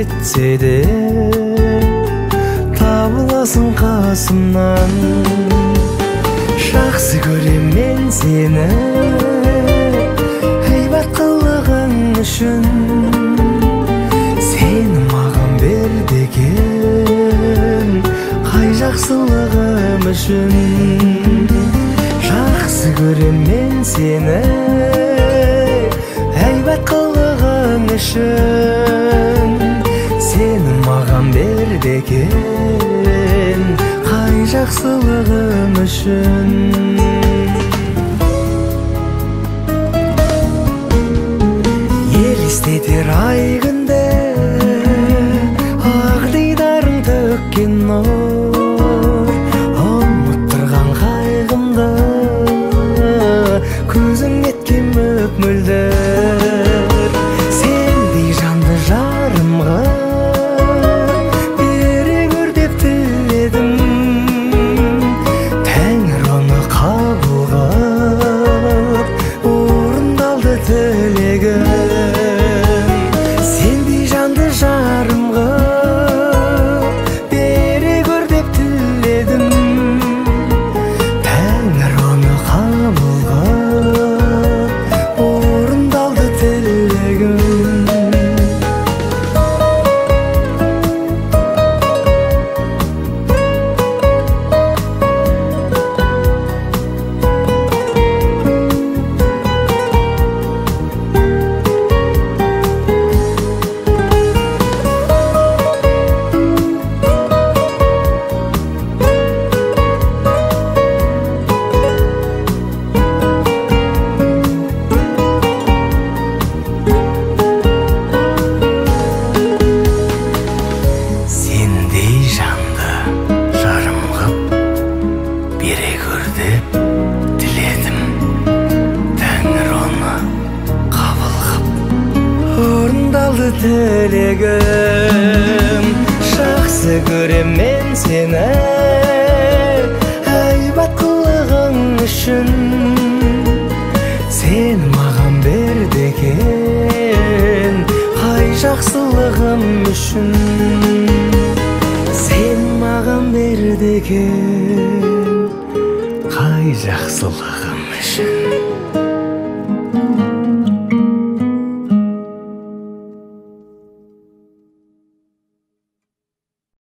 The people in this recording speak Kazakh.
кетсе де табыласың қасымнан. Жақсы көрем мен сені әйбат қылығың үшін, сені маған бер деген қай жақсылығым үшін. Жақсы көрем мен сені әйбат қылығың үшін, сені маған бер деген қай жақсылығым үшін. Елестетер ай күнде ақ дидарың төккен нұр, ұмыттырған қайғымды көзің еткен мөп-мөлдір. Сендей жанды жарымға бере көр деп тіледім, Тәңір оны қабыл қылып орындалды тілегім. Сендей жанды жарымға бере көр деп тіледім, Тәңір оны қабыл қылып орындалды тілегім. Сендей жанды жарым қып бере көр деп тіледім, Тәңір оны қабыл қып орындалды тілегім. Жақсы көрем мен сені әйбат қылығың үшін, сені маған бер деген қай жақсылығым үшін, сен маған бер деген қай жақсылығым үшін.